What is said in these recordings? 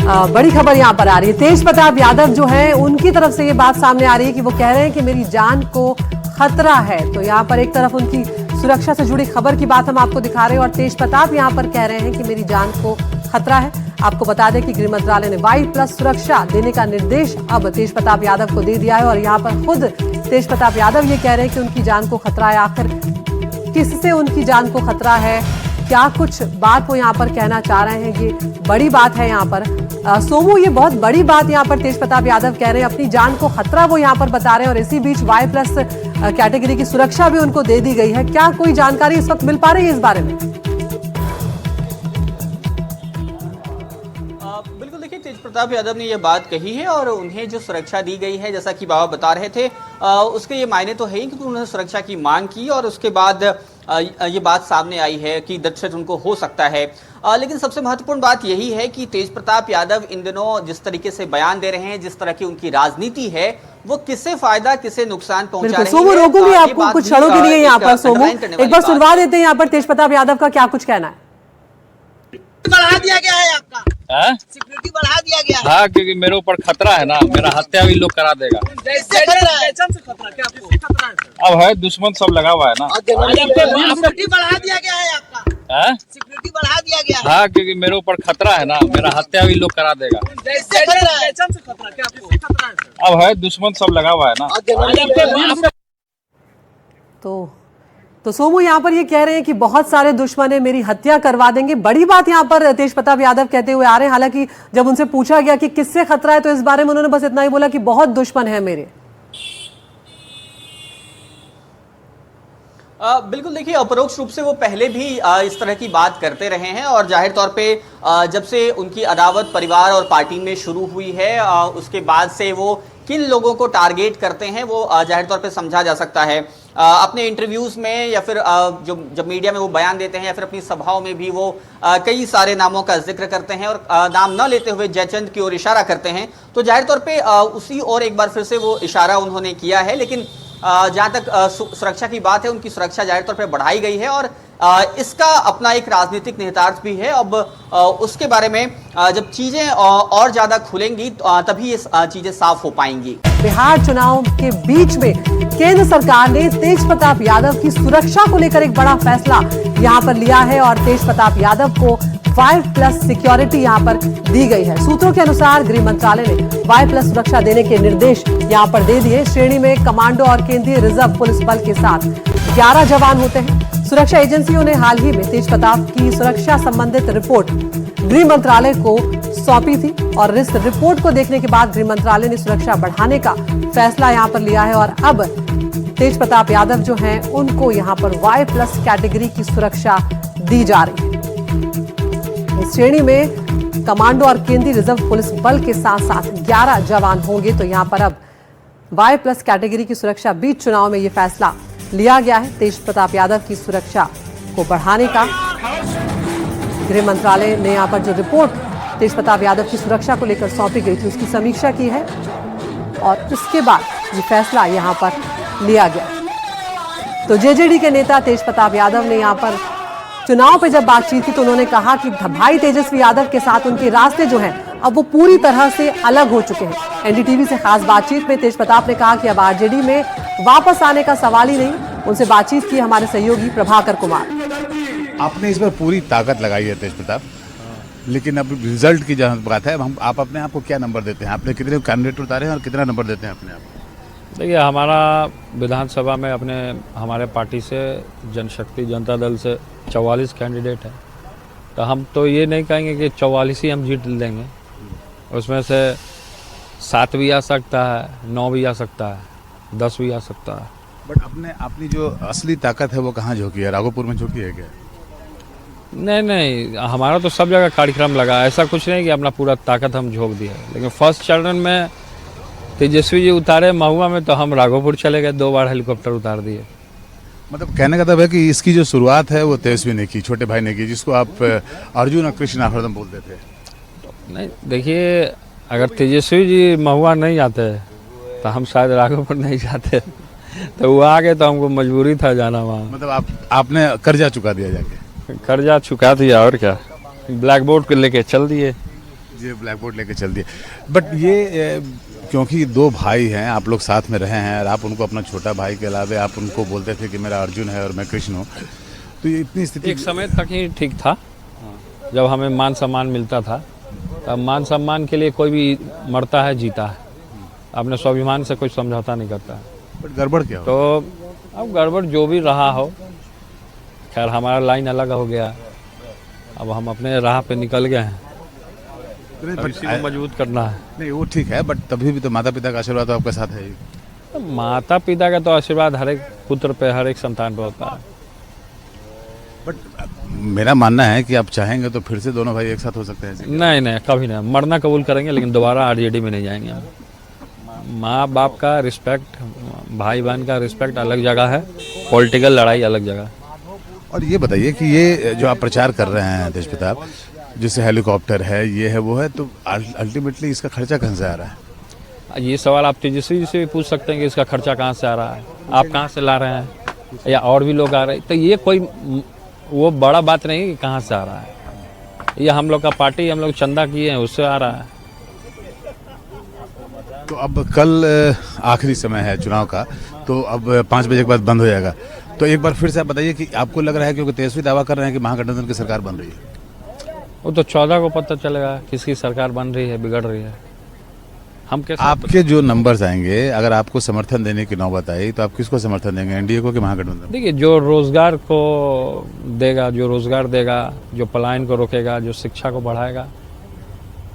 बड़ी खबर यहाँ पर आ रही है। तेज प्रताप यादव जो है उनकी तरफ से ये बात सामने आ रही है कि वो कह रहे हैं कि मेरी जान को खतरा है। तो यहाँ पर एक तरफ उनकी सुरक्षा से जुड़ी खबर की बात हम आपको दिखा रहे हैं और तेज प्रताप यहाँ पर कह रहे हैं कि मेरी जान को खतरा है। आपको बता दें कि गृह मंत्रालय ने Y+ सुरक्षा देने का निर्देश अब तेज प्रताप यादव को दे दिया है और यहाँ पर खुद तेज प्रताप यादव ये कह रहे हैं कि उनकी जान को खतरा है। आखिर किससे उनकी जान को खतरा है, क्या कुछ बात वो यहाँ पर कहना चाह रहे हैं, ये बड़ी बात है यहाँ पर। सोमू, ये बहुत बड़ी बात यहाँ पर तेज प्रताप यादव कह रहे हैं, अपनी जान को खतरा वो यहाँ पर बता रहे हैं और इसी बीच Y+ कैटेगरी की सुरक्षा भी उनको दे दी गई है। क्या कोई जानकारी इस वक्त मिल पा रही है इस बारे में? बिल्कुल, देखिए तेज प्रताप यादव ने ये बात कही है और उन्हें जो सुरक्षा दी गई है, जैसा कि बाबा बता रहे थे, उसके ये मायने तो है ही क्योंकि उन्होंने सुरक्षा की मांग की और उसके बाद ये बात सामने आई है कि दहशत उनको हो सकता है। लेकिन सबसे महत्वपूर्ण बात यही है कि तेज प्रताप यादव इन दिनों जिस तरीके से बयान दे रहे हैं, जिस तरह की उनकी राजनीति है, वो किससे फायदा किससे नुकसान पहुंचा रही है। सोमू, रोकूंगी आपको कुछ क्षणों के लिए यहाँ पर। सोमू, एक बार सुनवा देते हैं यहाँ पर तेज प्रताप यादव का क्या कुछ कहना है। बढ़ा दिया गया है आपका, सिक्योरिटी बढ़ा दिया गया है। हाँ, क्योंकि मेरे ऊपर खतरा है ना, मेरा हत्या भी लोग करा देगा। अब है दुश्मन सब लगा हुआ है ना। सिक्योरिटी बढ़ा दिया गया है आपका, सिक्योरिटी बढ़ा दिया गया है। हाँ, क्योंकि मेरे ऊपर खतरा है ना, मेरा हत्या भी लोग करा देगा। अब है दुश्मन सब लगा हुआ है ना। तो सोमू यहाँ पर ये कह रहे हैं कि बहुत सारे दुश्मन है, मेरी हत्या करवा देंगे। बड़ी बात यहाँ पर तेज प्रताप यादव कहते हुए आ रहे हैं। हालांकि जब उनसे पूछा गया कि किससे खतरा है तो इस बारे में उन्होंने बस इतना ही बोला कि बहुत दुश्मन है मेरे। बिल्कुल, देखिए अपरोक्ष रूप से वो पहले भी इस तरह की बात करते रहे हैं और जाहिर तौर पे जब से उनकी अदावत परिवार और पार्टी में शुरू हुई है, उसके बाद से वो किन लोगों को टारगेट करते हैं वो जाहिर तौर पे समझा जा सकता है। अपने इंटरव्यूज में या फिर जब मीडिया में वो बयान देते हैं या फिर अपनी सभाओं में भी वो कई सारे नामों का जिक्र करते हैं और नाम न लेते हुए जयचंद की ओर इशारा करते हैं। तो जाहिर तौर पे उसी और एक बार फिर से वो इशारा उन्होंने किया है। लेकिन जहाँ तक सुरक्षा की बात है, उनकी सुरक्षा जाहिर तौर पे बढ़ाई गई है और इसका अपना एक राजनीतिक निहितार्थ भी है। अब उसके बारे में जब चीजें और ज्यादा खुलेंगी तभी ये चीजें साफ हो पाएंगी। बिहार चुनाव के बीच में केंद्र सरकार ने तेज प्रताप यादव की सुरक्षा को लेकर एक बड़ा फैसला यहाँ पर लिया है और तेज प्रताप यादव को Y+ सिक्योरिटी यहाँ पर दी गई है। सूत्रों के अनुसार गृह मंत्रालय ने Y+ सुरक्षा देने के निर्देश यहाँ पर दे दिए। श्रेणी में कमांडो और केंद्रीय रिजर्व पुलिस बल के साथ 11 जवान होते हैं। सुरक्षा एजेंसियों ने हाल ही में तेज प्रताप की सुरक्षा संबंधित रिपोर्ट गृह मंत्रालय को सौंपी थी और इस रिपोर्ट को देखने के बाद गृह मंत्रालय ने सुरक्षा बढ़ाने का फैसला यहाँ पर लिया है और अब तेज प्रताप यादव जो हैं उनको यहाँ पर Y+ कैटेगरी की सुरक्षा दी जा रही है। इस श्रेणी में कमांडो और केंद्रीय रिजर्व पुलिस बल के साथ साथ 11 जवान होंगे। तो यहाँ पर अब Y+ कैटेगरी की सुरक्षा बीच चुनाव में ये फैसला लिया गया है। तेज प्रताप यादव की सुरक्षा को बढ़ाने का गृह मंत्रालय ने यहाँ पर जो रिपोर्ट तेज प्रताप यादव की सुरक्षा को लेकर सौंपी गई थी उसकी समीक्षा की है और उसके बाद ये फैसला यहाँ पर लिया गया। तो जेजेडी के नेता तेज प्रताप यादव ने यहाँ पर चुनाव पे जब बातचीत की तो उन्होंने कहा कि भाई तेजस्वी यादव के साथ उनके रास्ते जो हैं अब वो पूरी तरह से अलग हो चुके हैं। एनडीटीवी से खास बातचीत में तेज प्रताप ने कहा कि अब आरजेडी में वापस आने का सवाल ही नहीं। उनसे बातचीत की हमारे सहयोगी प्रभाकर कुमार। आपने इस पर पूरी ताकत लगाई है तेज प्रताप, लेकिन अब रिजल्ट की जहाँ बात है, आप अपने आप को क्या नंबर देते हैं? आपने कितने कैंडिडेट उतारे हैं और कितना नंबर देते हैं अपने आप? देखिए, हमारा विधानसभा में हमारे पार्टी से जनशक्ति जनता दल से 44 कैंडिडेट है। तो हम तो ये नहीं कहेंगे कि 44 ही हम जीत लेंगे, उसमें से 7 भी आ सकता है, 9 भी आ सकता है, 10 भी आ सकता है। बट अपनी जो असली ताकत है वो कहाँ झोंकी है? राघोपुर में झोंकी है क्या? नहीं, हमारा तो सब जगह कार्यक्रम लगा। ऐसा कुछ नहीं कि अपना पूरा ताकत हम झोंक दिया। लेकिन फर्स्ट चरण में तेजस्वी जी उतारे महुआ में, तो हम राघोपुर चले गए, 2 बार हेलीकॉप्टर उतार दिए। मतलब कहने का तब है कि इसकी जो शुरुआत है वो तेजस्वी ने की, छोटे भाई ने की, जिसको आप अर्जुन और कृष्ण हरदम बोलते थे। नहीं, देखिए, अगर तेजस्वी जी महुआ नहीं आते तो हम शायद राघोपुर नहीं जाते। तो वो आ गए तो हमको मजबूरी था जाना वहाँ। मतलब आपने कर्जा चुका दिया जाके? कर्जा चुका दिया और क्या, ब्लैक बोर्ड को लेके चल दिए। ये ब्लैक बोर्ड लेके चल दिए। बट ये क्योंकि दो भाई हैं, आप लोग साथ में रहे हैं और आप उनको अपना छोटा भाई के अलावे आप उनको बोलते थे कि मेरा अर्जुन है और मैं कृष्ण हूँ, तो ये इतनी स्थिति एक समय तक ही ठीक था, जब हमें मान सम्मान मिलता था। तब मान सम्मान के लिए कोई भी मरता है, जीता है, अपने स्वाभिमान से कोई समझौता नहीं करता है। बट गड़बड़ क्या हो? तो अब गड़बड़ जो भी रहा हो, खैर हमारा लाइन अलग हो गया, अब हम अपने राह पे निकल गए हैं, अब इसी को मजबूत करना है। नहीं वो ठीक है, बट तभी भी तो माता पिता का आशीर्वाद तो आपके साथ है ही। तो माता पिता का तो आशीर्वाद हर एक पुत्र पे, हर एक संतान पे होता है। बट मेरा मानना है कि आप चाहेंगे तो फिर से दोनों भाई एक साथ हो सकते हैं। नहीं नहीं, कभी नहीं, मरना कबूल करेंगे लेकिन दोबारा आरजेडी में नहीं जाएंगे हम। माँ बाप का रिस्पेक्ट, भाई बहन का रिस्पेक्ट अलग जगह है, पॉलिटिकल लड़ाई अलग जगह। और ये बताइए कि ये जो आप प्रचार कर रहे हैं तेज प्रताप, जैसे हेलीकॉप्टर है, ये है, वो है, तो अल्टीमेटली इसका खर्चा कहाँ से आ रहा है? ये सवाल आप तेजस्वी जी से भी पूछ सकते हैं कि इसका खर्चा कहाँ से आ रहा है, आप कहाँ से ला रहे हैं, या और भी लोग आ रहे हैं। तो ये कोई वो बड़ा बात नहीं कि कहाँ से आ रहा है, ये हम लोग का पार्टी, हम लोग चंदा किए हैं, उससे आ रहा है। तो अब कल आखिरी समय है चुनाव का, तो अब 5 बजे के बाद बंद हो जाएगा। तो एक बार फिर से आप बताइए कि आपको लग रहा है, क्योंकि तेजस्वी दावा कर रहे हैं कि महागठबंधन की सरकार बन रही है, वो तो 14 को पता चलेगा किसकी सरकार बन रही है, बिगड़ रही है। हम कैसे आपके जो नंबर्स आएंगे, अगर आपको समर्थन देने की नौबत आई तो आप किसको समर्थन देंगे, एनडीए को कि महागठबंधन? देखिए, जो रोजगार को देगा, जो रोजगार देगा, जो पलायन को रोकेगा, जो शिक्षा को बढ़ाएगा,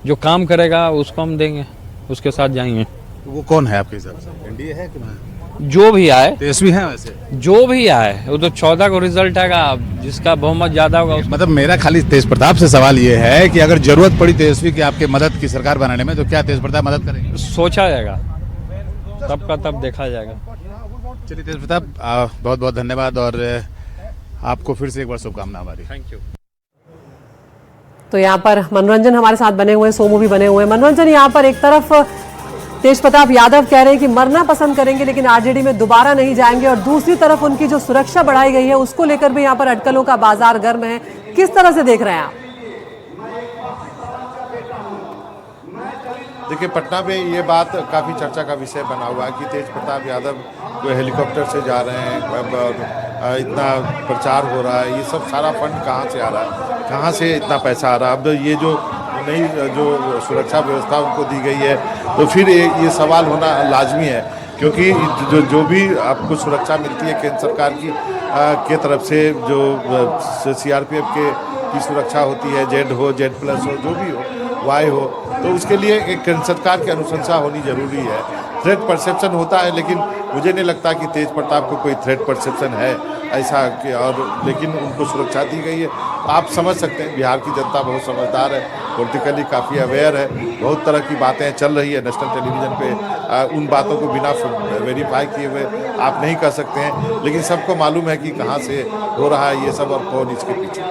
जो काम करेगा, उसको हम देंगे, उसके साथ जाएंगे। वो कौन है आपके हिसाब से, एनडीए है कि जो भी आए, तेजस्वी है? वैसे जो भी आए, वो तो 14 को रिजल्ट आएगा, जिसका बहुमत ज्यादा होगा उसको। मतलब मेरा खाली तेज प्रताप से सवाल ये है कि अगर जरूरत पड़ी तेजस्वी की आपके मदद की सरकार बनाने में, तो क्या तेज प्रताप मदद करेंगे? सोचा जाएगा, तब का तब देखा जाएगा। चलिए तेज प्रताप, बहुत बहुत धन्यवाद और आपको फिर से एक बार शुभकामना हमारी। Thank you. तो यहाँ पर मनोरंजन हमारे साथ बने हुए, सोमू भी बने हुए। मनोरंजन, यहाँ पर एक तरफ तेज प्रताप यादव कह रहे हैं कि मरना पसंद करेंगे लेकिन आरजेडी में दोबारा नहीं जाएंगे, और दूसरी तरफ उनकी जो सुरक्षा बढ़ाई गई है उसको लेकर भी यहाँ पर अटकलों का बाजार गर्म है। किस तरह से देख रहे हैं आप? देखिए, पटना में ये बात काफ़ी चर्चा का विषय बना हुआ है कि तेज प्रताप यादव जो हेलीकॉप्टर से जा रहे हैं, इतना प्रचार हो रहा है, ये सब सारा फंड कहाँ से आ रहा है, कहाँ से इतना पैसा आ रहा है। अब ये जो नई जो सुरक्षा व्यवस्था उनको दी गई है, तो फिर ये सवाल होना लाजमी है, क्योंकि जो भी आपको सुरक्षा मिलती है केंद्र सरकार की तरफ से, जो सीआरपीएफ की सुरक्षा होती है, जेड हो, जेड प्लस हो, जो भी हो, वाई हो, तो उसके लिए एक केंद्र सरकार की अनुशंसा होनी जरूरी है। थ्रेट परसेप्शन होता है, लेकिन मुझे नहीं लगता कि तेज प्रताप को कोई थ्रेट परसेप्शन है ऐसा कि, और लेकिन उनको सुरक्षा दी गई है। तो आप समझ सकते हैं बिहार की जनता बहुत समझदार है, पॉलिटिकली काफ़ी अवेयर है, बहुत तरह की बातें चल रही है नेशनल टेलीविज़न पे, उन बातों को बिना वेरीफाई किए हुए आप नहीं कर सकते हैं, लेकिन सबको मालूम है कि कहाँ से हो रहा है ये सब और कौन इसके पीछे।